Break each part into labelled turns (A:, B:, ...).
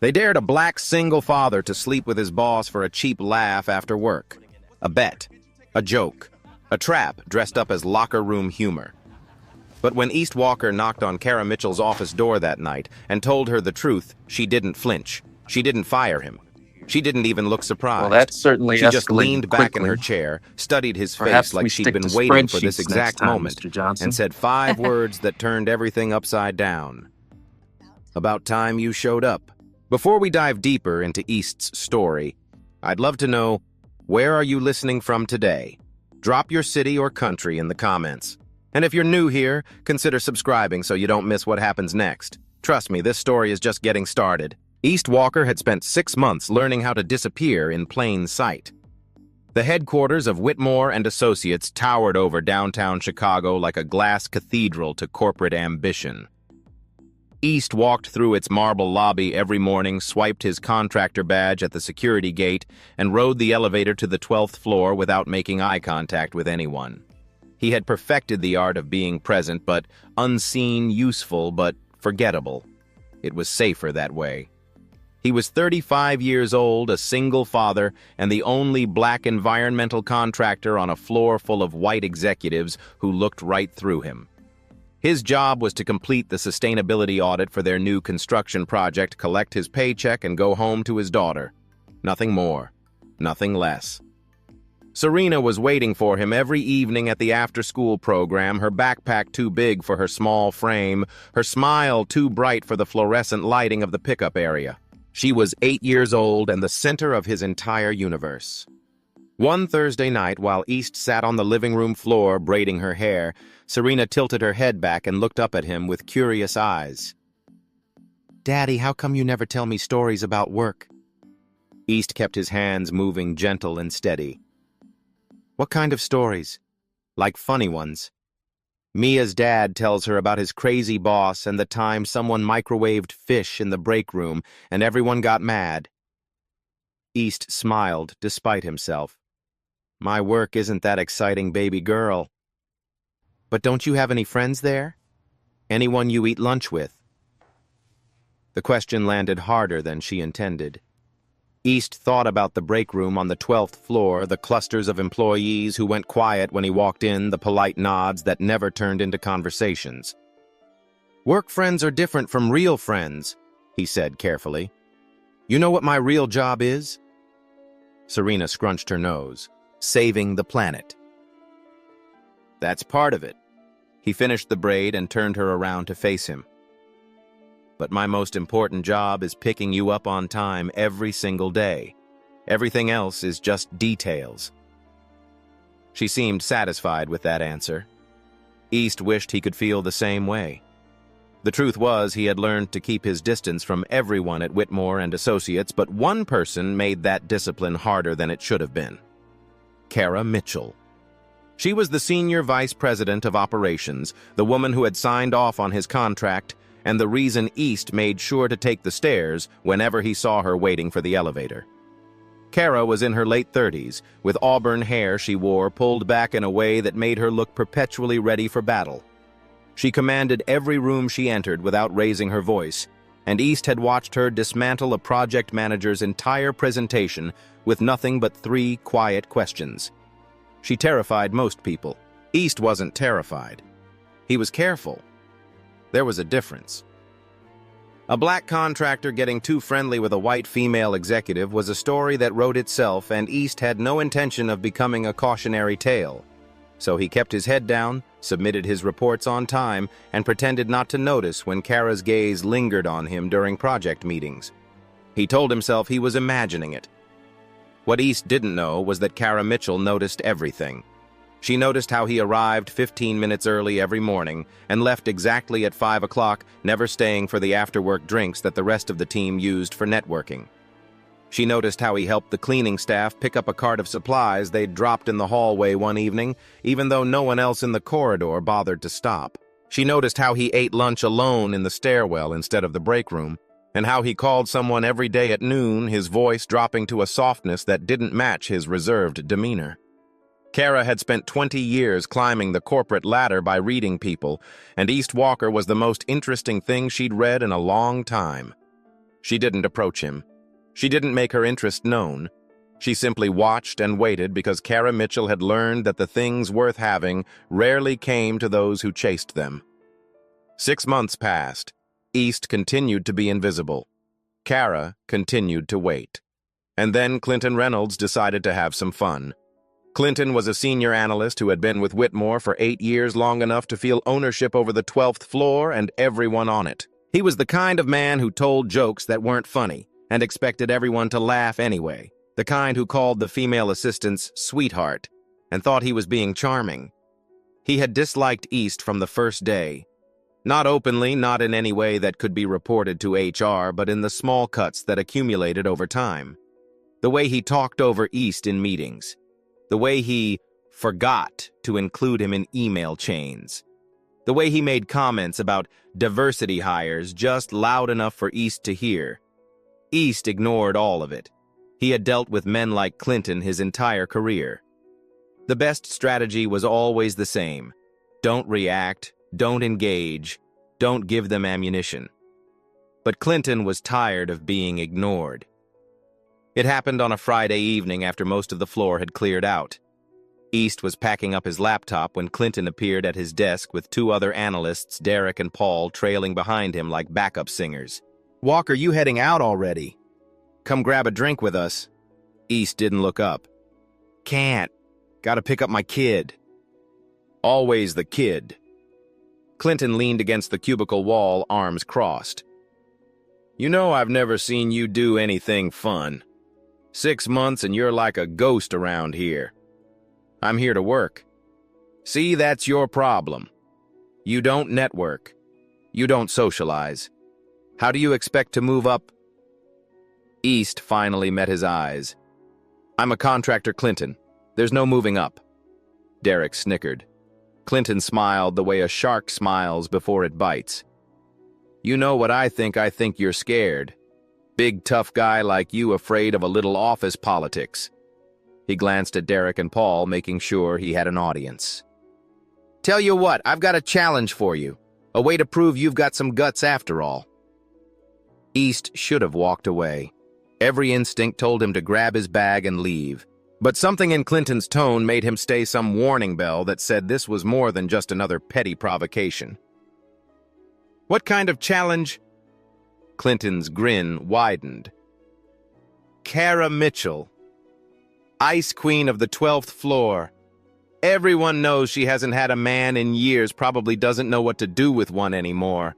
A: They dared a black single father to sleep with his boss for a cheap laugh after work. A bet, a joke, a trap dressed up as locker room humor. But when East Walker knocked on Kara Mitchell's office door that night and told her the truth, she didn't flinch. She didn't fire him. She didn't even look surprised.
B: Well, that certainly
A: She just
B: escalated
A: leaned back
B: quickly.
A: in her chair, studied his
B: Perhaps
A: face like
B: we
A: she'd
B: stick
A: been
B: to
A: waiting for this
B: spreadsheets
A: exact
B: next time,
A: moment,
B: Mr. Johnson.
A: and said 5 words that turned everything upside down. About time you showed up. Before we dive deeper into East's story, I'd love to know, where are you listening from today? Drop your city or country in the comments. And if you're new here, consider subscribing so you don't miss what happens next. Trust me, this story is just getting started. East Walker had spent 6 months learning how to disappear in plain sight. The headquarters of Whitmore and Associates towered over downtown Chicago like a glass cathedral to corporate ambition. East walked through its marble lobby every morning, swiped his contractor badge at the security gate, and rode the elevator to the 12th floor without making eye contact with anyone. He had perfected the art of being present, but unseen, useful, but forgettable. It was safer that way. He was 35 years old, a single father, and the only black environmental contractor on a floor full of white executives who looked right through him. His job was to complete the sustainability audit for their new construction project, collect his paycheck, and go home to his daughter. Nothing more, nothing less. Serena was waiting for him every evening at the after-school program, her backpack too big for her small frame, her smile too bright for the fluorescent lighting of the pickup area. She was 8 years old and the center of his entire universe. One Thursday night, while East sat on the living room floor braiding her hair, Serena tilted her head back and looked up at him with curious eyes. "Daddy, how come you never tell me stories about work?" East kept his hands moving gentle and steady. "What kind of stories? Like funny ones?" Mia's dad tells her about his crazy boss and the time someone microwaved fish in the break room and everyone got mad. East smiled despite himself. "My work isn't that exciting, baby girl." "But don't you have any friends there? Anyone you eat lunch with?" The question landed harder than she intended. East thought about the break room on the 12th floor, the clusters of employees who went quiet when he walked in, the polite nods that never turned into conversations. "Work friends are different from real friends," he said carefully. "You know what my real job is?" Serena scrunched her nose. "Saving the planet." "That's part of it." He finished the braid and turned her around to face him. "But my most important job is picking you up on time every single day. Everything else is just details." She seemed satisfied with that answer. East wished he could feel the same way. The truth was, he had learned to keep his distance from everyone at Whitmore and Associates, but one person made that discipline harder than it should have been. Kara Mitchell. She was the senior vice president of operations, the woman who had signed off on his contract, and the reason East made sure to take the stairs whenever he saw her waiting for the elevator. Kara was in her late 30s, with auburn hair she wore pulled back in a way that made her look perpetually ready for battle. She commanded every room she entered without raising her voice, and East had watched her dismantle a project manager's entire presentation with nothing but 3 quiet questions. She terrified most people. East wasn't terrified. He was careful. There was a difference. A black contractor getting too friendly with a white female executive was a story that wrote itself, and East had no intention of becoming a cautionary tale. So he kept his head down, submitted his reports on time, and pretended not to notice when Kara's gaze lingered on him during project meetings. He told himself he was imagining it. What East didn't know was that Kara Mitchell noticed everything. She noticed how he arrived 15 minutes early every morning and left exactly at 5 o'clock, never staying for the after-work drinks that the rest of the team used for networking. She noticed how he helped the cleaning staff pick up a cart of supplies they'd dropped in the hallway one evening, even though no one else in the corridor bothered to stop. She noticed how he ate lunch alone in the stairwell instead of the break room, and how he called someone every day at noon, his voice dropping to a softness that didn't match his reserved demeanor. Kara had spent 20 years climbing the corporate ladder by reading people, and East Walker was the most interesting thing she'd read in a long time. She didn't approach him. She didn't make her interest known. She simply watched and waited because Kara Mitchell had learned that the things worth having rarely came to those who chased them. 6 months passed. East continued to be invisible. Kara continued to wait. And then Clinton Reynolds decided to have some fun. Clinton was a senior analyst who had been with Whitmore for 8 years, long enough to feel ownership over the 12th floor and everyone on it. He was the kind of man who told jokes that weren't funny and expected everyone to laugh anyway. The kind who called the female assistants sweetheart and thought he was being charming. He had disliked East from the first day. Not openly, not in any way that could be reported to HR, but in the small cuts that accumulated over time. The way he talked over East in meetings. The way he forgot to include him in email chains. The way he made comments about diversity hires just loud enough for East to hear. East ignored all of it. He had dealt with men like Clinton his entire career. The best strategy was always the same. Don't react, don't engage, don't give them ammunition. But Clinton was tired of being ignored. It happened on a Friday evening after most of the floor had cleared out. East was packing up his laptop when Clinton appeared at his desk with 2 other analysts, Derek and Paul, trailing behind him like backup singers. "Walker, you heading out already? Come grab a drink with us." East didn't look up. "Can't. Gotta pick up my kid." "Always the kid." Clinton leaned against the cubicle wall, arms crossed. "You know I've never seen you do anything fun. 6 months and you're like a ghost around here. I'm here to work. See, that's your problem. You don't network. You don't socialize. How do you expect to move up?" East finally met his eyes. "I'm a contractor, Clinton. There's no moving up." Derek snickered. Clinton smiled the way a shark smiles before it bites. "You know what I think you're scared. Big tough guy like you afraid of a little office politics." He glanced at Derek and Paul, making sure he had an audience. "Tell you what, I've got a challenge for you. A way to prove you've got some guts after all." East should have walked away. Every instinct told him to grab his bag and leave. But something in Clinton's tone made him stay some warning bell that said this was more than just another petty provocation. "What kind of challenge?" Clinton's grin widened. "Kara Mitchell. Ice Queen of the 12th floor. Everyone knows she hasn't had a man in years, probably doesn't know what to do with one anymore."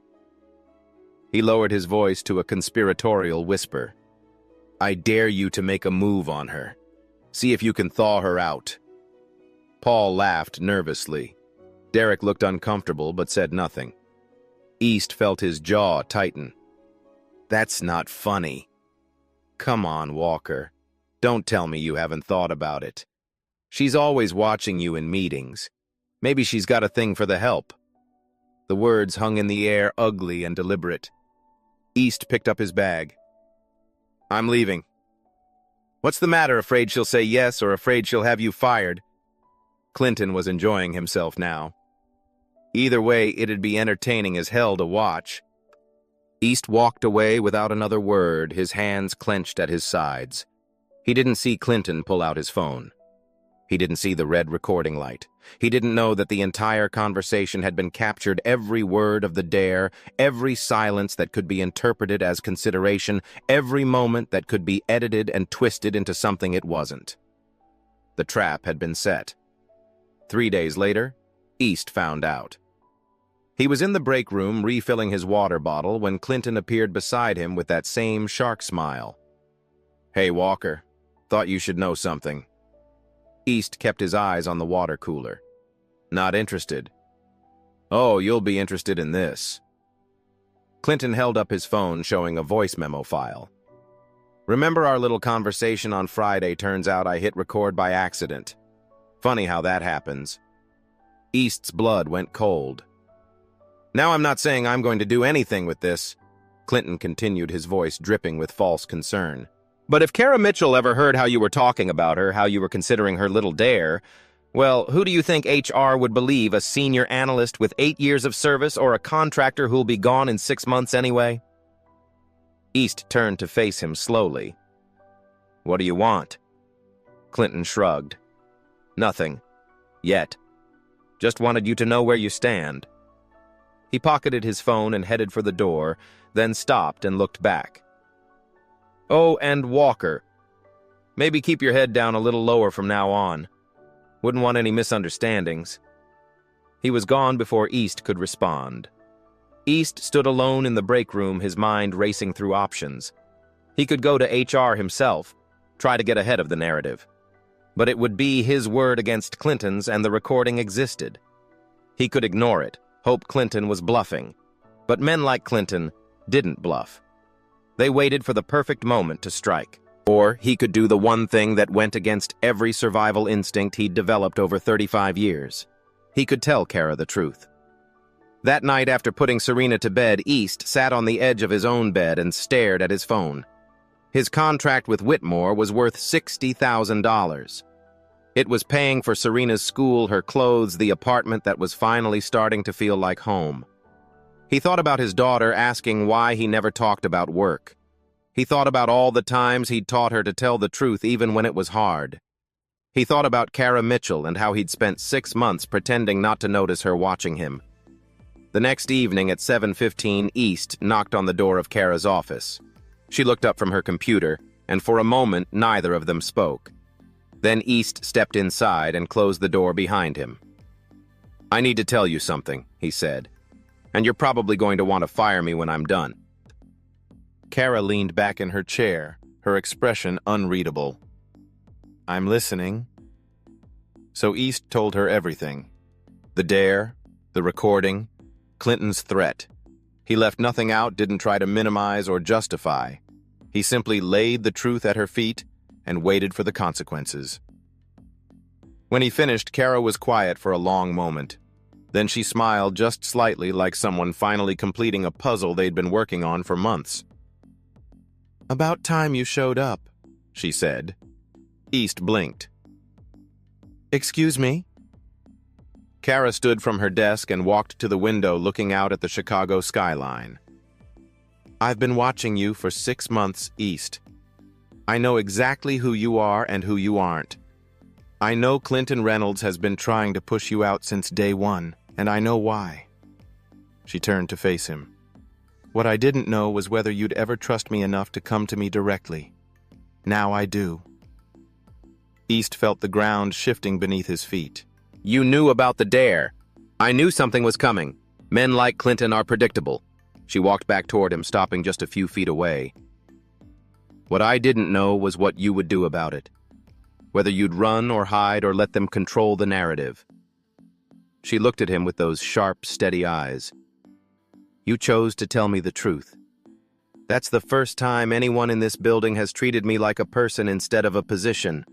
A: He lowered his voice to a conspiratorial whisper. "I dare you to make a move on her. See if you can thaw her out." Paul laughed nervously. Derek looked uncomfortable but said nothing. East felt his jaw tighten. "That's not funny. Come on, Walker. Don't tell me you haven't thought about it. She's always watching you in meetings. Maybe she's got a thing for the help." The words hung in the air, ugly and deliberate. East picked up his bag. "I'm leaving." "What's the matter, afraid she'll say yes or afraid she'll have you fired?" Clinton was enjoying himself now. Either way, it'd be entertaining as hell to watch. East walked away without another word, his hands clenched at his sides. He didn't see Clinton pull out his phone. He didn't see the red recording light. He didn't know that the entire conversation had been captured, every word of the dare, every silence that could be interpreted as consideration, every moment that could be edited and twisted into something it wasn't. The trap had been set. 3 days later, East found out. He was in the break room refilling his water bottle when Clinton appeared beside him with that same shark smile. "Hey, Walker, thought you should know something." East kept his eyes on the water cooler. "Not interested." "Oh, you'll be interested in this." Clinton held up his phone showing a voice memo file. "Remember our little conversation on Friday? Turns out I hit record by accident. Funny how that happens." East's blood went cold. "Now I'm not saying I'm going to do anything with this," Clinton continued, his voice dripping with false concern. "But if Kara Mitchell ever heard how you were talking about her, how you were considering her little dare, well, who do you think HR would believe, a senior analyst with 8 years of service or a contractor who'll be gone in 6 months anyway?" East turned to face him slowly. "What do you want?" Clinton shrugged. "Nothing. Yet. Just wanted you to know where you stand." He pocketed his phone and headed for the door, then stopped and looked back. "Oh, and Walker. Maybe keep your head down a little lower from now on. Wouldn't want any misunderstandings." He was gone before East could respond. East stood alone in the break room, his mind racing through options. He could go to HR himself, try to get ahead of the narrative. But it would be his word against Clinton's, and the recording existed. He could ignore it, hope Clinton was bluffing. But men like Clinton didn't bluff. They waited for the perfect moment to strike. Or he could do the one thing that went against every survival instinct he'd developed over 35 years. He could tell Kara the truth. That night, after putting Serena to bed, East sat on the edge of his own bed and stared at his phone. His contract with Whitmore was worth $60,000. It was paying for Serena's school, her clothes, the apartment that was finally starting to feel like home. He thought about his daughter asking why he never talked about work. He thought about all the times he'd taught her to tell the truth even when it was hard. He thought about Kara Mitchell and how he'd spent 6 months pretending not to notice her watching him. The next evening at 7:15, East knocked on the door of Kara's office. She looked up from her computer, and for a moment neither of them spoke. Then East stepped inside and closed the door behind him. "I need to tell you something," he said, "and you're probably going to want to fire me when I'm done." Kara leaned back in her chair, her expression unreadable. "I'm listening." So East told her everything. The dare, the recording, Clinton's threat. He left nothing out, didn't try to minimize or justify. He simply laid the truth at her feet and waited for the consequences. When he finished, Kara was quiet for a long moment. Then she smiled just slightly, like someone finally completing a puzzle they'd been working on for months. "About time you showed up," she said. East blinked. "Excuse me?" Kara stood from her desk and walked to the window, looking out at the Chicago skyline. "I've been watching you for 6 months, East. I know exactly who you are and who you aren't. I know Clinton Reynolds has been trying to push you out since day one, and I know why." She turned to face him. "What I didn't know was whether you'd ever trust me enough to come to me directly. Now I do." East felt the ground shifting beneath his feet. "You knew about the dare. I knew something was coming. Men like Clinton are predictable." She walked back toward him, stopping just a few feet away. "What I didn't know was what you would do about it. Whether you'd run or hide or let them control the narrative." She looked at him with those sharp, steady eyes. "You chose to tell me the truth. That's the first time anyone in this building has treated me like a person instead of a position."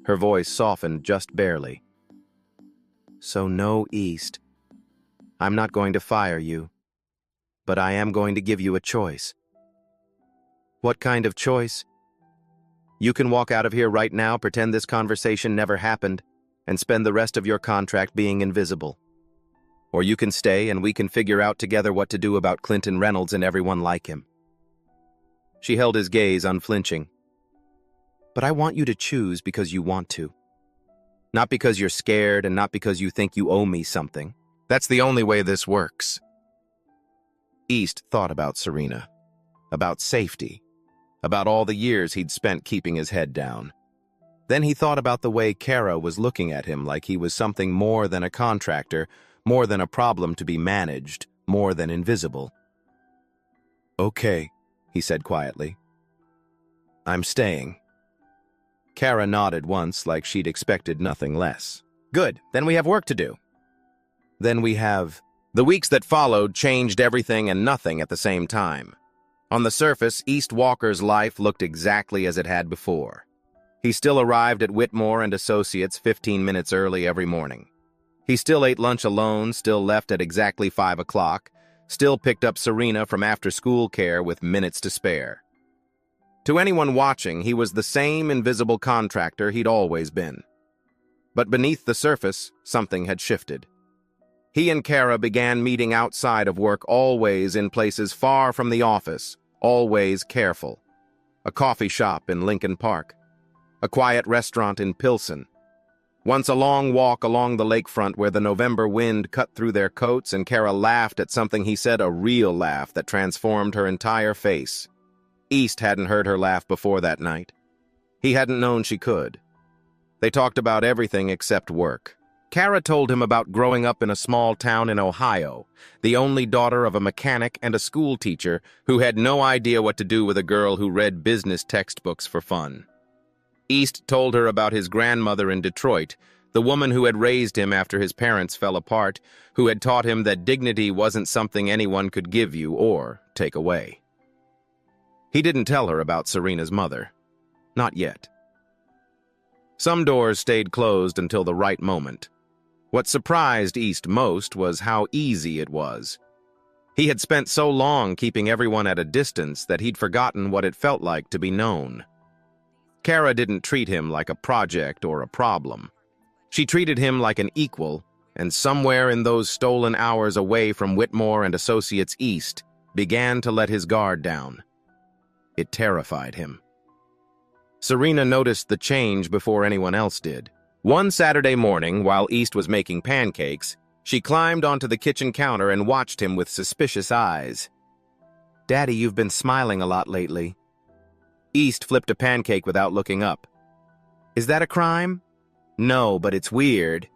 A: Her voice softened just barely. "So no, East. I'm not going to fire you, but I am going to give you a choice." "What kind of choice?" "You can walk out of here right now, pretend this conversation never happened, and spend the rest of your contract being invisible. Or you can stay and we can figure out together what to do about Clinton Reynolds and everyone like him." She held his gaze unflinching. "But I want you to choose because you want to. Not because you're scared and not because you think you owe me something. That's the only way this works." East thought about Serena, about safety, about all the years he'd spent keeping his head down. Then he thought about the way Kara was looking at him like he was something more than a contractor, more than a problem to be managed, more than invisible. "Okay," he said quietly. "I'm staying." Kara nodded once, like she'd expected nothing less. "Good, then we have work to do." "Then we have..." The weeks that followed changed everything and nothing at the same time. On the surface, East Walker's life looked exactly as it had before. He still arrived at Whitmore and Associates 15 minutes early every morning. He still ate lunch alone, still left at exactly 5 o'clock, still picked up Serena from after-school care with minutes to spare. To anyone watching, he was the same invisible contractor he'd always been. But beneath the surface, something had shifted. He and Kara began meeting outside of work, always in places far from the office, always careful. A coffee shop in Lincoln Park. A quiet restaurant in Pilsen. Once a long walk along the lakefront where the November wind cut through their coats and Kara laughed at something he said, a real laugh that transformed her entire face. East hadn't heard her laugh before that night. He hadn't known she could. They talked about everything except work. Kara told him about growing up in a small town in Ohio, the only daughter of a mechanic and a school teacher who had no idea what to do with a girl who read business textbooks for fun. East told her about his grandmother in Detroit, the woman who had raised him after his parents fell apart, who had taught him that dignity wasn't something anyone could give you or take away. He didn't tell her about Serena's mother. Not yet. Some doors stayed closed until the right moment. What surprised East most was how easy it was. He had spent so long keeping everyone at a distance that he'd forgotten what it felt like to be known. Kara didn't treat him like a project or a problem. She treated him like an equal, and somewhere in those stolen hours away from Whitmore and Associates East began to let his guard down. It terrified him. Serena noticed the change before anyone else did. One Saturday morning, while East was making pancakes, she climbed onto the kitchen counter and watched him with suspicious eyes. "Daddy, you've been smiling a lot lately." East flipped a pancake without looking up. "Is that a crime?" "No, but it's weird."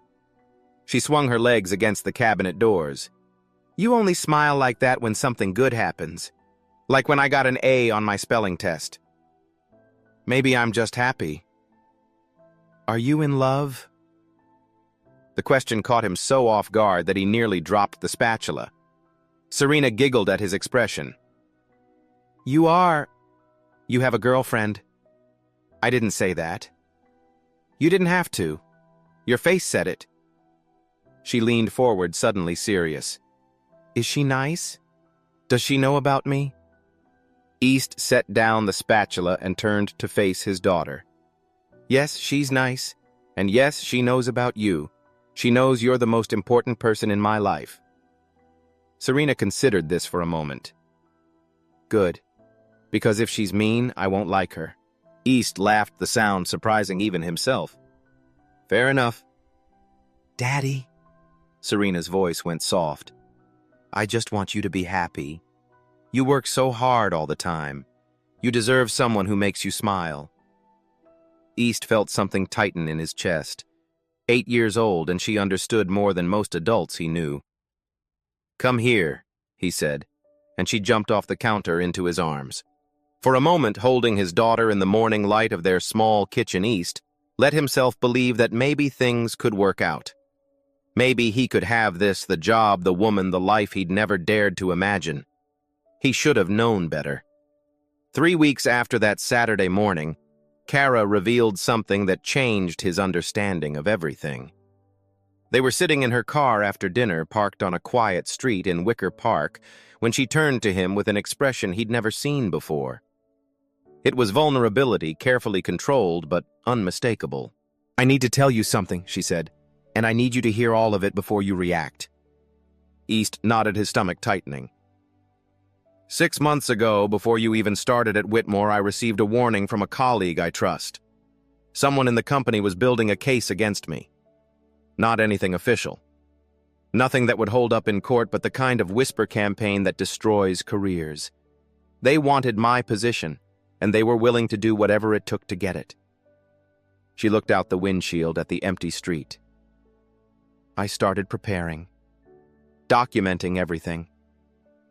A: She swung her legs against the cabinet doors. "You only smile like that when something good happens. Like when I got an A on my spelling test." "Maybe I'm just happy." "Are you in love?" The question caught him so off guard that he nearly dropped the spatula. Serena giggled at his expression. "You are. You have a girlfriend." "I didn't say that." "You didn't have to. Your face said it." She leaned forward, suddenly serious. "Is she nice? Does she know about me?" East set down the spatula and turned to face his daughter. "Yes, she's nice. And yes, she knows about you. She knows you're the most important person in my life." Serena considered this for a moment. "Good. Because if she's mean, I won't like her." East laughed, the sound surprising even himself. "Fair enough." "Daddy," Serena's voice went soft. "I just want you to be happy. You work so hard all the time. You deserve someone who makes you smile." East felt something tighten in his chest. 8 years old, and she understood more than most adults he knew. "Come here," he said, and she jumped off the counter into his arms. For a moment, holding his daughter in the morning light of their small kitchen East, let himself believe that maybe things could work out. Maybe he could have this, the job, the woman, the life he'd never dared to imagine. He should have known better. 3 weeks after that Saturday morning, Kara revealed something that changed his understanding of everything. They were sitting in her car after dinner, parked on a quiet street in Wicker Park, when she turned to him with an expression he'd never seen before. It was vulnerability, carefully controlled, but unmistakable. "I need to tell you something," she said, "and I need you to hear all of it before you react." East nodded, his stomach tightening. 6 months ago, before you even started at Whitmore, I received a warning from a colleague I trust. Someone in the company was building a case against me. Not anything official. Nothing that would hold up in court, but the kind of whisper campaign that destroys careers. They wanted my position, and they were willing to do whatever it took to get it. She looked out the windshield at the empty street. I started preparing, documenting everything.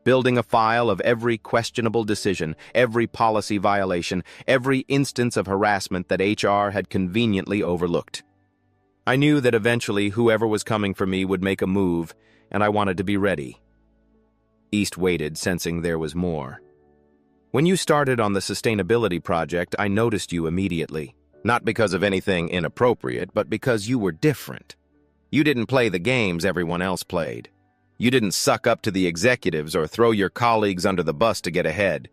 A: Building a file of every questionable decision, every policy violation, every instance of harassment that HR had conveniently overlooked. I knew that eventually whoever was coming for me would make a move, and I wanted to be ready. East waited, sensing there was more. When you started on the sustainability project, I noticed you immediately. Not because of anything inappropriate, but because you were different. You didn't play the games everyone else played. You didn't suck up to the executives or throw your colleagues under the bus to get ahead.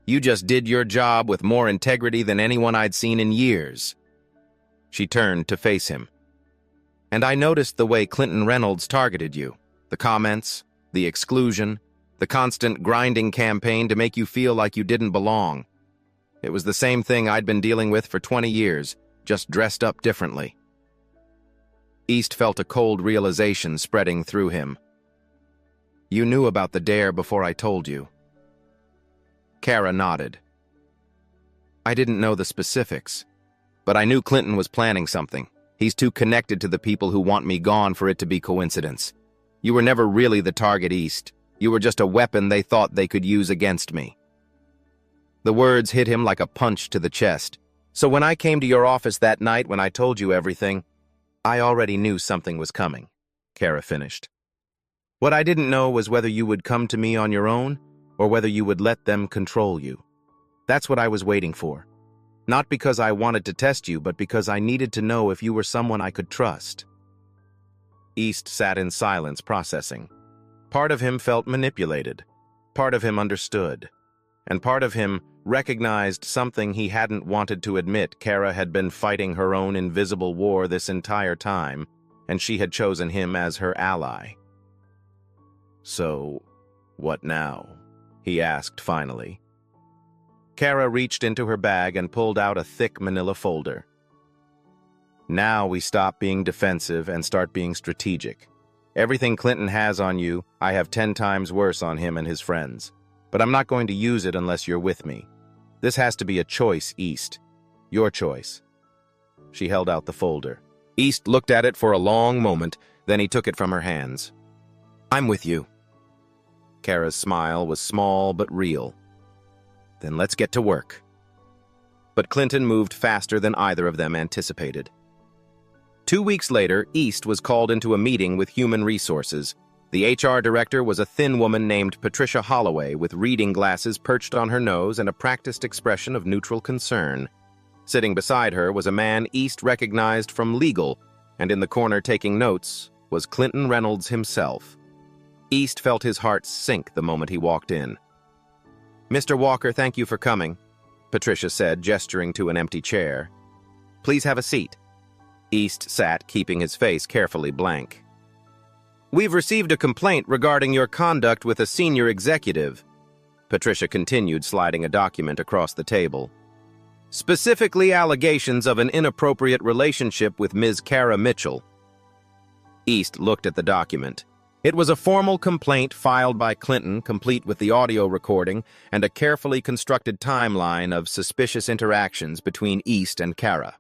A: You just did your job with more integrity than anyone I'd seen in years. She turned to face him. And I noticed the way Clinton Reynolds targeted you. The comments, the exclusion, The constant grinding campaign to make you feel like you didn't belong. It was the same thing I'd been dealing with for 20 years, just dressed up differently. East felt a cold realization spreading through him. You knew about the dare before I told you. Kara nodded. I didn't know the specifics, but I knew Clinton was planning something. He's too connected to the people who want me gone for it to be coincidence. You were never really the target, East. You were just a weapon they thought they could use against me. The words hit him like a punch to the chest. So when I came to your office that night when I told you everything, I already knew something was coming, Kara finished. What I didn't know was whether you would come to me on your own or whether you would let them control you. That's what I was waiting for. Not because I wanted to test you, but because I needed to know if you were someone I could trust. East sat in silence, processing. Part of him felt manipulated. Part of him understood. And part of him recognized something he hadn't wanted to admit. Kara had been fighting her own invisible war this entire time, and she had chosen him as her ally. So, what now? He asked finally. Kara reached into her bag and pulled out a thick manila folder. Now we stop being defensive and start being strategic. Everything Clinton has on you, I have 10 times worse on him and his friends. But I'm not going to use it unless you're with me. This has to be a choice, East. Your choice. She held out the folder. East looked at it for a long moment, then he took it from her hands. I'm with you. Kara's smile was small but real. Then let's get to work. But Clinton moved faster than either of them anticipated. 2 weeks later, East was called into a meeting with Human Resources. The HR director was a thin woman named Patricia Holloway with reading glasses perched on her nose and a practiced expression of neutral concern. Sitting beside her was a man East recognized from legal, and in the corner taking notes was Clinton Reynolds himself. East felt his heart sink the moment he walked in. Mr. Walker, thank you for coming, Patricia said, gesturing to an empty chair. Please have a seat. East sat, keeping his face carefully blank. We've received a complaint regarding your conduct with a senior executive, Patricia continued, sliding a document across the table. Specifically allegations of an inappropriate relationship with Ms. Kara Mitchell. East looked at the document. It was a formal complaint filed by Clinton, complete with the audio recording and a carefully constructed timeline of suspicious interactions between East and Kara.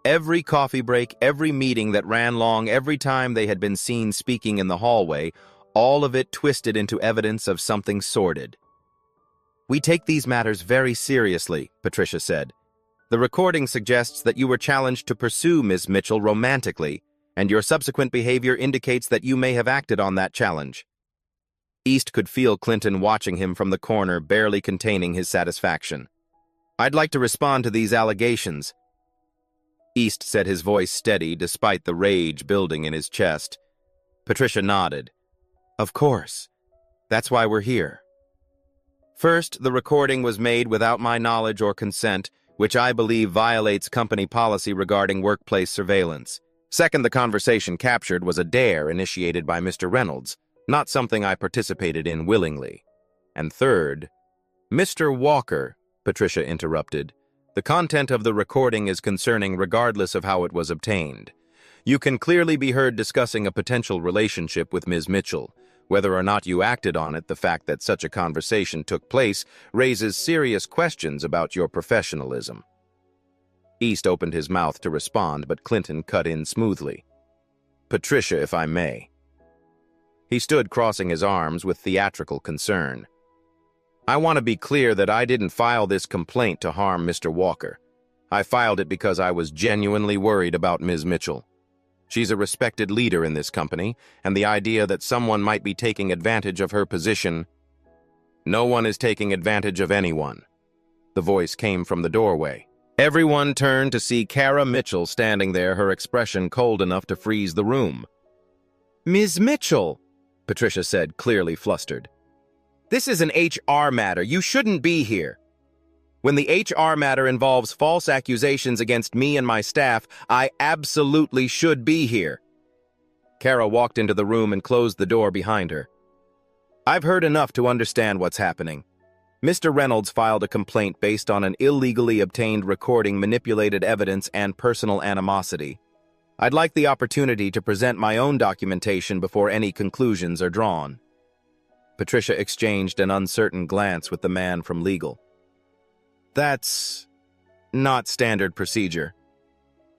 A: Every coffee break, every meeting that ran long, every time they had been seen speaking in the hallway, all of it twisted into evidence of something sordid. We take these matters very seriously, Patricia said. The recording suggests that you were challenged to pursue Ms. Mitchell romantically, and your subsequent behavior indicates that you may have acted on that challenge. East could feel Clinton watching him from the corner, barely containing his satisfaction. I'd like to respond to these allegations. East said, his voice steady despite the rage building in his chest. Patricia nodded. Of course. That's why we're here. First, the recording was made without my knowledge or consent, which I believe violates company policy regarding workplace surveillance. Second, the conversation captured was a dare initiated by Mr. Reynolds, not something I participated in willingly. And third, Mr. Walker, Patricia interrupted, the content of the recording is concerning regardless of how it was obtained. You can clearly be heard discussing a potential relationship with Ms. Mitchell. Whether or not you acted on it, the fact that such a conversation took place raises serious questions about your professionalism. East opened his mouth to respond, but Clinton cut in smoothly. Patricia, if I may. He stood crossing his arms with theatrical concern. I want to be clear that I didn't file this complaint to harm Mr. Walker. I filed it because I was genuinely worried about Ms. Mitchell. She's a respected leader in this company, and the idea that someone might be taking advantage of her position... No one is taking advantage of anyone. The voice came from the doorway. Everyone turned to see Kara Mitchell standing there, her expression cold enough to freeze the room. Ms. Mitchell, Patricia said, clearly flustered. This is an HR matter. You shouldn't be here. When the HR matter involves false accusations against me and my staff, I absolutely should be here. Kara walked into the room and closed the door behind her. I've heard enough to understand what's happening. Mr. Reynolds filed a complaint based on an illegally obtained recording, manipulated evidence, and personal animosity. I'd like the opportunity to present my own documentation before any conclusions are drawn. Patricia exchanged an uncertain glance with the man from legal. That's not standard procedure.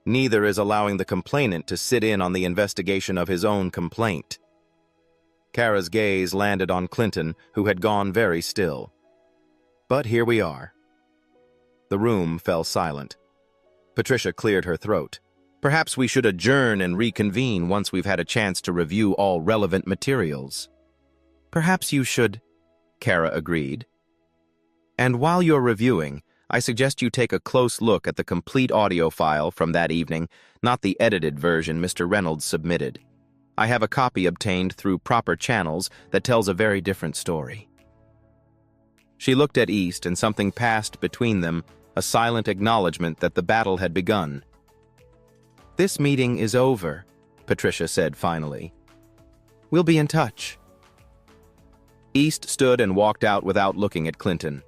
A: Neither is allowing the complainant to sit in on the investigation of his own complaint. Kara's gaze landed on Clinton, who had gone very still. But here we are. The room fell silent. Patricia cleared her throat. Perhaps we should adjourn and reconvene once we've had a chance to review all relevant materials. Perhaps you should, Kara agreed. And while you're reviewing, I suggest you take a close look at the complete audio file from that evening, not the edited version Mr. Reynolds submitted. I have a copy obtained through proper channels that tells a very different story. She looked at East, and something passed between them, a silent acknowledgement that the battle had begun. "This meeting is over," Patricia said finally. "We'll be in touch." East stood and walked out without looking at Clinton.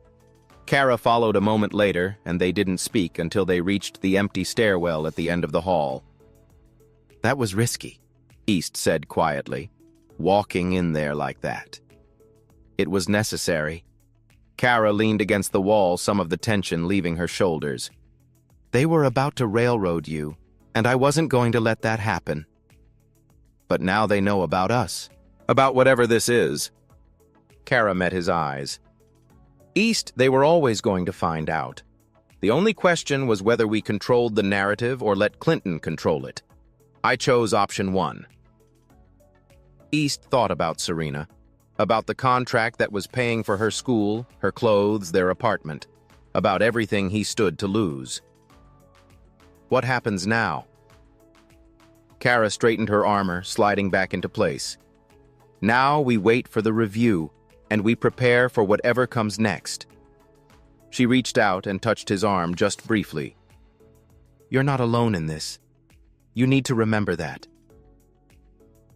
A: Kara followed a moment later, and they didn't speak until they reached the empty stairwell at the end of the hall. "That was risky," East said quietly, "walking in there like that." "It was necessary." Kara leaned against the wall, some of the tension leaving her shoulders. "They were about to railroad you, and I wasn't going to let that happen. But now they know about us, about whatever this is." Kara met his eyes. "East, they were always going to find out. The only question was whether we controlled the narrative or let Clinton control it. I chose option 1. East thought about Serena, about the contract that was paying for her school, her clothes, their apartment, about everything he stood to lose. What happens now? Kara straightened her armor, sliding back into place. Now we wait for the review, and we prepare for whatever comes next. She reached out and touched his arm just briefly. You're not alone in this. You need to remember that.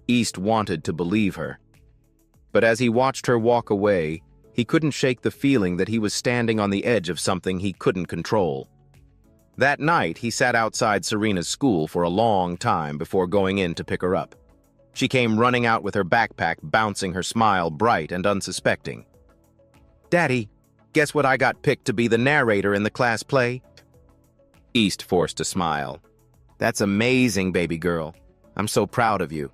A: East wanted to believe her. But as he watched her walk away, he couldn't shake the feeling that he was standing on the edge of something he couldn't control. That night, he sat outside Serena's school for a long time before going in to pick her up. She came running out with her backpack, bouncing, her smile bright and unsuspecting. "Daddy, guess what I got picked to be the narrator in the class play?" East forced a smile. "That's amazing, baby girl. I'm so proud of you."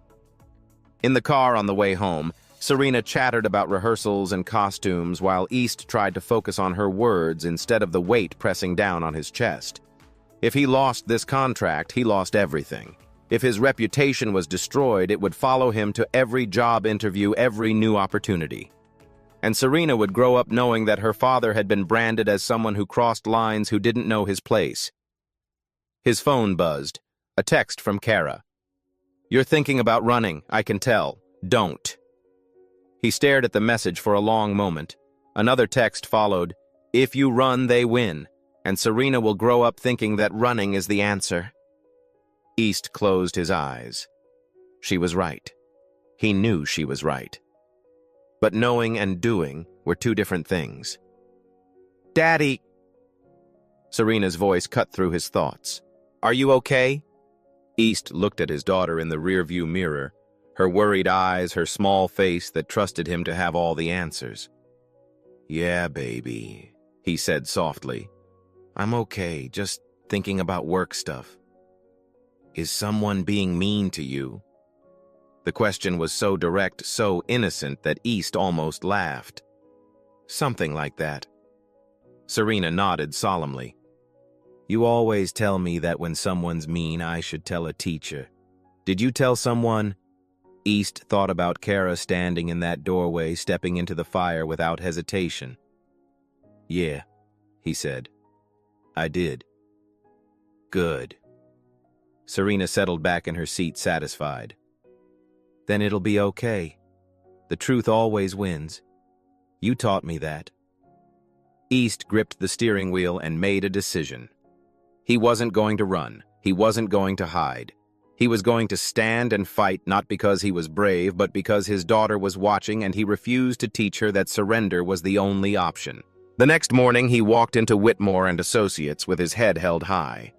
A: In the car on the way home, Serena chattered about rehearsals and costumes while East tried to focus on her words instead of the weight pressing down on his chest. If he lost this contract, he lost everything. If his reputation was destroyed, it would follow him to every job interview, every new opportunity. And Serena would grow up knowing that her father had been branded as someone who crossed lines, who didn't know his place. His phone buzzed. A text from Kara. "You're thinking about running, I can tell. Don't." He stared at the message for a long moment. Another text followed. "If you run, they win, and Serena will grow up thinking that running is the answer." East closed his eyes. She was right. He knew she was right. But knowing and doing were two different things. "Daddy!" Serena's voice cut through his thoughts. "Are you okay?" East looked at his daughter in the rearview mirror, her worried eyes, her small face that trusted him to have all the answers. "Yeah, baby," he said softly. "I'm okay, just thinking about work stuff." "Is someone being mean to you?" The question was so direct, so innocent that East almost laughed. "Something like that." Serena nodded solemnly. "You always tell me that when someone's mean, I should tell a teacher. Did you tell someone?" East thought about Kara standing in that doorway, stepping into the fire without hesitation. "Yeah," he said. "I did." "Good." Serena settled back in her seat, satisfied. "Then it'll be okay. The truth always wins. You taught me that." East gripped the steering wheel and made a decision. He wasn't going to run. He wasn't going to hide. He was going to stand and fight not because he was brave, but because his daughter was watching and he refused to teach her that surrender was the only option. The next morning, he walked into Whitmore and Associates with his head held high.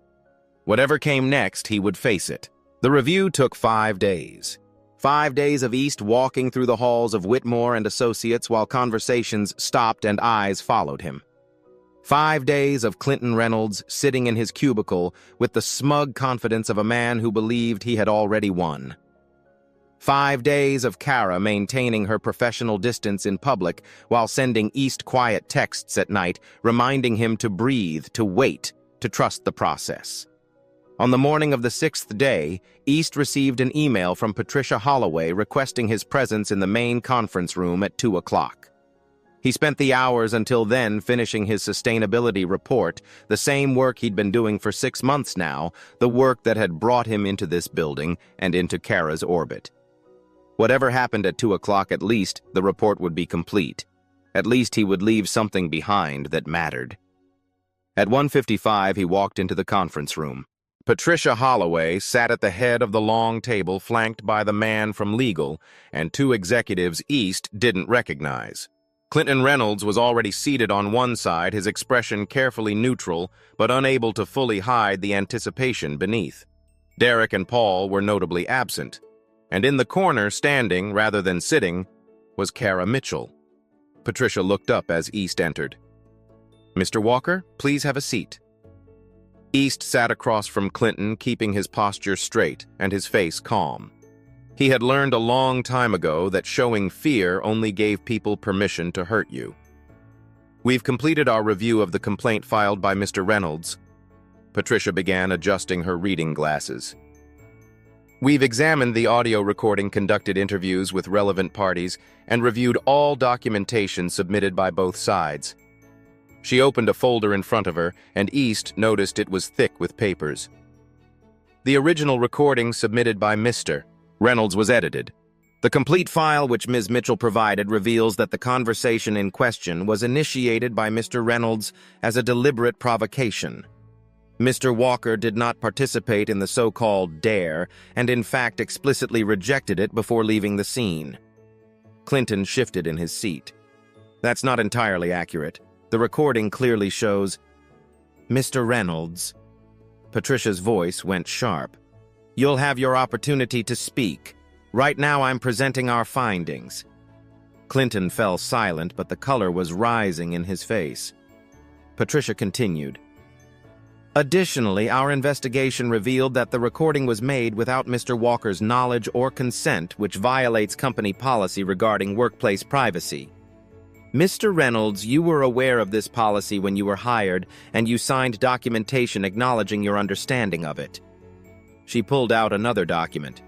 A: Whatever came next, he would face it. The review took 5 days. 5 days of East walking through the halls of Whitmore and Associates while conversations stopped and eyes followed him. 5 days of Clinton Reynolds sitting in his cubicle with the smug confidence of a man who believed he had already won. 5 days of Kara maintaining her professional distance in public while sending East quiet texts at night, reminding him to breathe, to wait, to trust the process. On the morning of the 6th day, East received an email from Patricia Holloway requesting his presence in the main conference room at 2 o'clock. He spent the hours until then finishing his sustainability report, the same work he'd been doing for 6 months now, the work that had brought him into this building and into Kara's orbit. Whatever happened at 2 o'clock, at least the report would be complete. At least he would leave something behind that mattered. At 1:55, he walked into the conference room. Patricia Holloway sat at the head of the long table flanked by the man from legal and 2 executives East didn't recognize. Clinton Reynolds was already seated on one side, his expression carefully neutral, but unable to fully hide the anticipation beneath. Derek and Paul were notably absent, and in the corner, standing rather than sitting, was Kara Mitchell. Patricia looked up as East entered. "Mr. Walker, please have a seat." East sat across from Clinton, keeping his posture straight and his face calm. He had learned a long time ago that showing fear only gave people permission to hurt you. "We've completed our review of the complaint filed by Mr. Reynolds." Patricia began adjusting her reading glasses. "We've examined the audio recording, conducted interviews with relevant parties, and reviewed all documentation submitted by both sides." She opened a folder in front of her, and East noticed it was thick with papers. "The original recording submitted by Mr. Reynolds was edited. The complete file which Ms. Mitchell provided reveals that the conversation in question was initiated by Mr. Reynolds as a deliberate provocation. Mr. Walker did not participate in the so-called dare, and in fact explicitly rejected it before leaving the scene." Clinton shifted in his seat. "That's not entirely accurate. The recording clearly shows—" "Mr. Reynolds." Patricia's voice went sharp. "You'll have your opportunity to speak. Right now I'm presenting our findings." Clinton fell silent, but the color was rising in his face. Patricia continued. "Additionally, our investigation revealed that the recording was made without Mr. Walker's knowledge or consent, which violates company policy regarding workplace privacy. Mr. Reynolds, you were aware of this policy when you were hired, and you signed documentation acknowledging your understanding of it." She pulled out another document.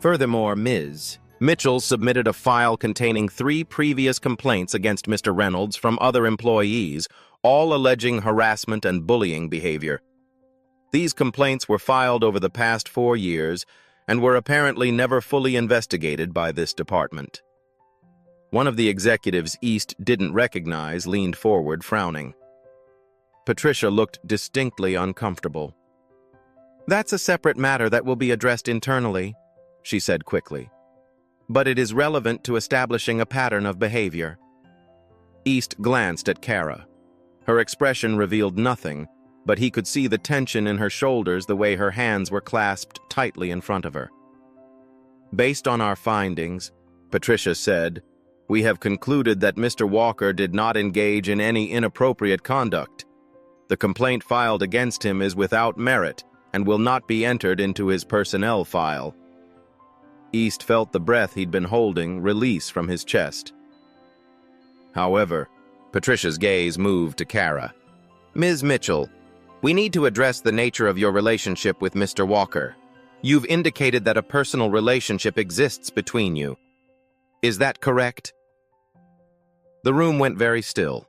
A: "Furthermore, Ms. Mitchell submitted a file containing 3 previous complaints against Mr. Reynolds from other employees, all alleging harassment and bullying behavior. These complaints were filed over the past 4 years and were apparently never fully investigated by this department." One of the executives East didn't recognize leaned forward, frowning. Patricia looked distinctly uncomfortable. "That's a separate matter that will be addressed internally," she said quickly. "But it is relevant to establishing a pattern of behavior." East glanced at Kara. Her expression revealed nothing, but he could see the tension in her shoulders the way her hands were clasped tightly in front of her. "Based on our findings," Patricia said, "we have concluded that Mr. Walker did not engage in any inappropriate conduct. The complaint filed against him is without merit and will not be entered into his personnel file." East felt the breath he'd been holding release from his chest. However, Patricia's gaze moved to Kara. "Ms. Mitchell, we need to address the nature of your relationship with Mr. Walker. You've indicated that a personal relationship exists between you. Is that correct?" The room went very still.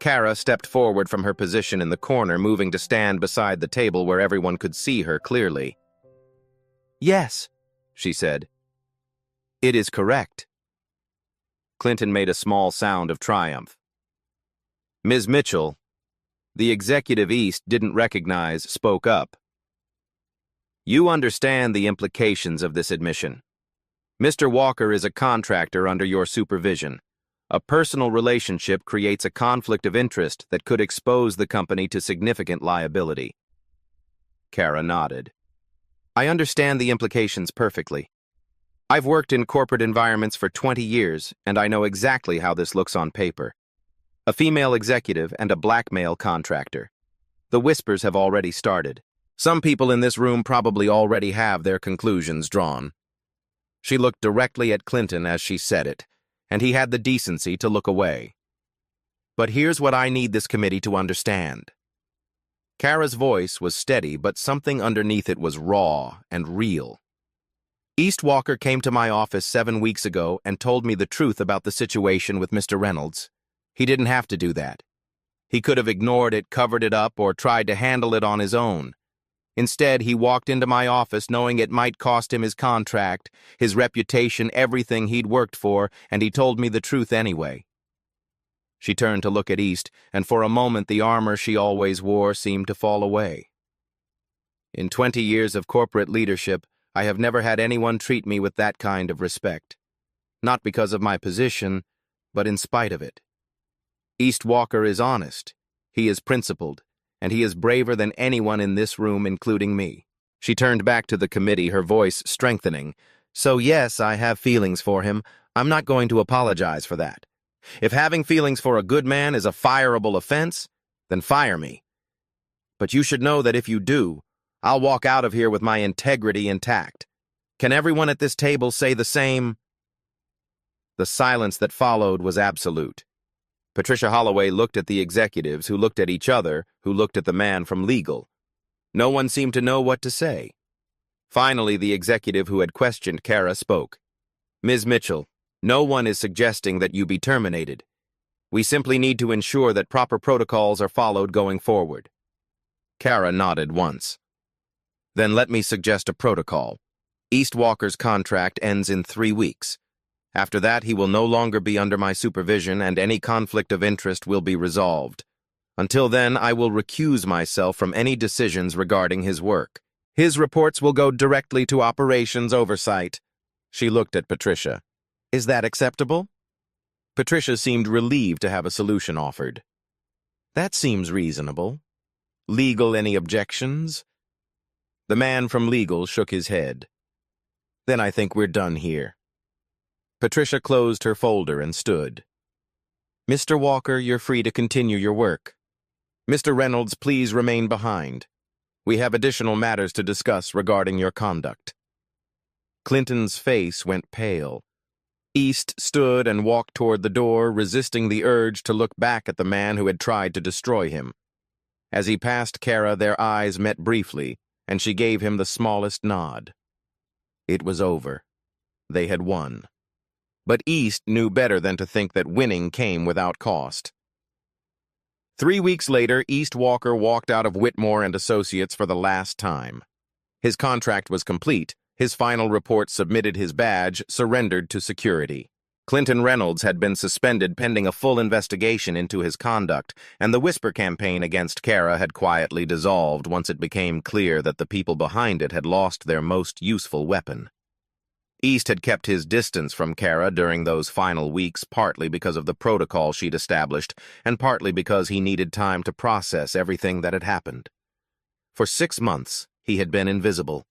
A: Kara stepped forward from her position in the corner, moving to stand beside the table where everyone could see her clearly. "Yes," she said. "It is correct." Clinton made a small sound of triumph. "Ms. Mitchell," the executive East didn't recognize, spoke up. You understand the implications of this admission. Mr. Walker is a contractor under your supervision. A personal relationship creates a conflict of interest that could expose the company to significant liability. Kara nodded. I understand the implications perfectly. I've worked in corporate environments for 20 years, and I know exactly how this looks on paper. A female executive and a black male contractor. The whispers have already started. Some people in this room probably already have their conclusions drawn. She looked directly at Clinton as she said it, and he had the decency to look away. But here's what I need this committee to understand. Kara's voice was steady, but something underneath it was raw and real. East Walker came to my office 7 weeks ago and told me the truth about the situation with Mr. Reynolds. He didn't have to do that. He could have ignored it, covered it up, or tried to handle it on his own. Instead, he walked into my office knowing it might cost him his contract, his reputation, everything he'd worked for, and he told me the truth anyway. She turned to look at East, and for a moment the armor she always wore seemed to fall away. In 20 years of corporate leadership, I have never had anyone treat me with that kind of respect. Not because of my position, but in spite of it. East Walker is honest, he is principled, and he is braver than anyone in this room, including me. She turned back to the committee, her voice strengthening. So yes, I have feelings for him. I'm not going to apologize for that. If having feelings for a good man is a fireable offense, then fire me. But you should know that if you do, I'll walk out of here with my integrity intact. Can everyone at this table say the same? The silence that followed was absolute. Patricia Holloway looked at the executives, who looked at each other, who looked at the man from legal. No one seemed to know what to say. Finally, the executive who had questioned Kara spoke. Ms. Mitchell, no one is suggesting that you be terminated. We simply need to ensure that proper protocols are followed going forward. Kara nodded once. Then let me suggest a protocol. East Walker's contract ends in 3 weeks. After that, he will no longer be under my supervision and any conflict of interest will be resolved. Until then, I will recuse myself from any decisions regarding his work. His reports will go directly to operations oversight. She looked at Patricia. Is that acceptable? Patricia seemed relieved to have a solution offered. That seems reasonable. Legal, any objections? The man from legal shook his head. Then I think we're done here. Patricia closed her folder and stood. Mr. Walker, you're free to continue your work. Mr. Reynolds, please remain behind. We have additional matters to discuss regarding your conduct. Clinton's face went pale. East stood and walked toward the door, resisting the urge to look back at the man who had tried to destroy him. As he passed Kara, their eyes met briefly, and she gave him the smallest nod. It was over. They had won. But East knew better than to think that winning came without cost. 3 weeks later, East Walker walked out of Whitmore and Associates for the last time. His contract was complete. His final report submitted, his badge surrendered to security. Clinton Reynolds had been suspended pending a full investigation into his conduct, and the whisper campaign against Kara had quietly dissolved once it became clear that the people behind it had lost their most useful weapon. East had kept his distance from Kara during those final weeks, partly because of the protocol she'd established, and partly because he needed time to process everything that had happened. For 6 months, he had been invisible.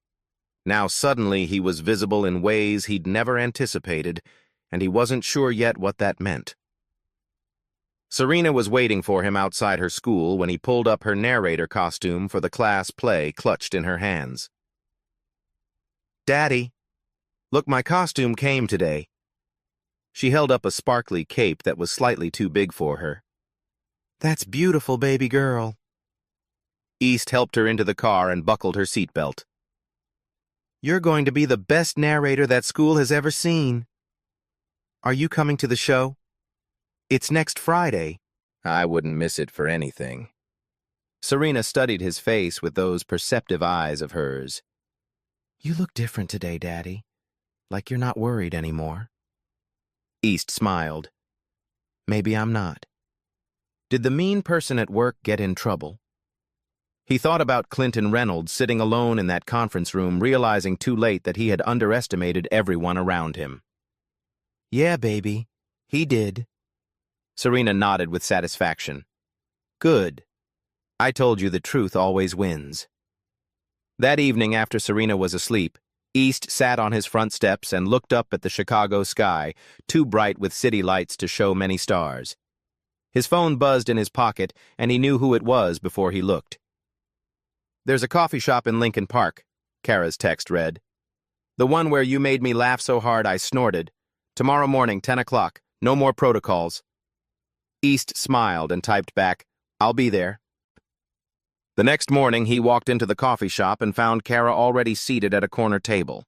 A: Now suddenly he was visible in ways he'd never anticipated, and he wasn't sure yet what that meant. Serena was waiting for him outside her school when he pulled up her narrator costume for the class play clutched in her hands. Daddy, look, my costume came today. She held up a sparkly cape that was slightly too big for her. That's beautiful, baby girl. East helped her into the car and buckled her seatbelt. You're going to be the best narrator that school has ever seen. Are you coming to the show? It's next Friday. I wouldn't miss it for anything. Serena studied his face with those perceptive eyes of hers. You look different today, Daddy. Like you're not worried anymore. East smiled. Maybe I'm not. Did the mean person at work get in trouble? He thought about Clinton Reynolds sitting alone in that conference room, realizing too late that he had underestimated everyone around him. "Yeah, baby, he did." Serena nodded with satisfaction. "Good. I told you the truth always wins." That evening, after Serena was asleep, East sat on his front steps and looked up at the Chicago sky, too bright with city lights to show many stars. His phone buzzed in his pocket, and he knew who it was before he looked. "There's a coffee shop in Lincoln Park," Kara's text read. "The one where you made me laugh so hard I snorted. Tomorrow morning, 10 o'clock. No more protocols." East smiled and typed back, "I'll be there." The next morning, he walked into the coffee shop and found Kara already seated at a corner table.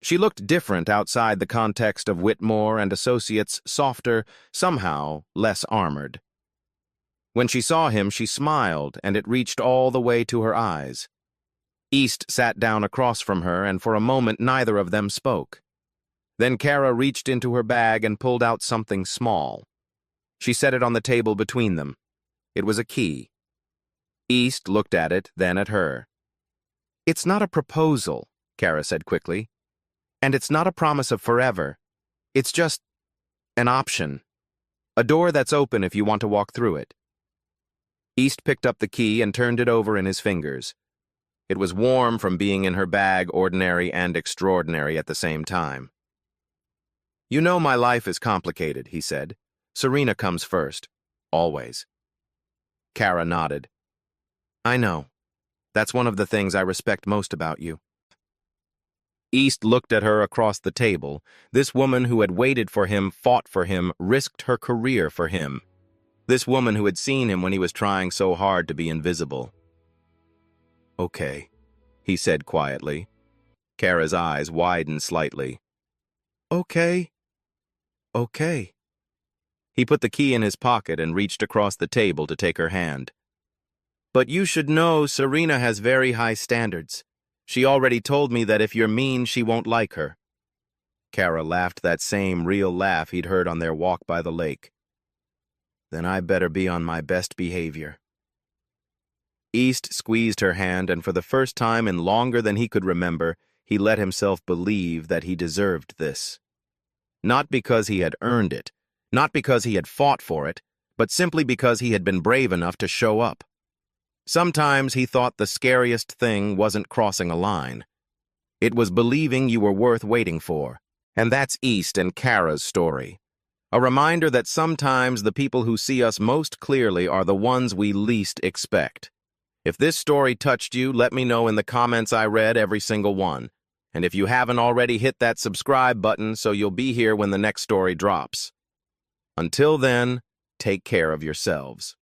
A: She looked different outside the context of Whitmore and Associates, softer, somehow less armored. When she saw him, she smiled, and it reached all the way to her eyes. East sat down across from her, and for a moment neither of them spoke. Then Kara reached into her bag and pulled out something small. She set it on the table between them. It was a key. East looked at it, then at her. "It's not a proposal," Kara said quickly. "And it's not a promise of forever. It's just an option. A door that's open if you want to walk through it." East picked up the key and turned it over in his fingers. It was warm from being in her bag, ordinary and extraordinary at the same time. "You know my life is complicated," he said. "Serena comes first. Always." Kara nodded. "I know. That's one of the things I respect most about you." East looked at her across the table. This woman who had waited for him, fought for him, risked her career for him. This woman who had seen him when he was trying so hard to be invisible. "Okay," he said quietly. Kara's eyes widened slightly. "Okay. Okay." He put the key in his pocket and reached across the table to take her hand. "But you should know Serena has very high standards. She already told me that if you're mean, she won't like her." Kara laughed that same real laugh he'd heard on their walk by the lake. "Then I better be on my best behavior." East squeezed her hand, and for the first time in longer than he could remember, he let himself believe that he deserved this. Not because he had earned it, not because he had fought for it, but simply because he had been brave enough to show up. Sometimes he thought the scariest thing wasn't crossing a line. It was believing you were worth waiting for. And that's East and Kara's story. A reminder that sometimes the people who see us most clearly are the ones we least expect. If this story touched you, let me know in the comments. I read every single one. And if you haven't already, hit that subscribe button so you'll be here when the next story drops. Until then, take care of yourselves.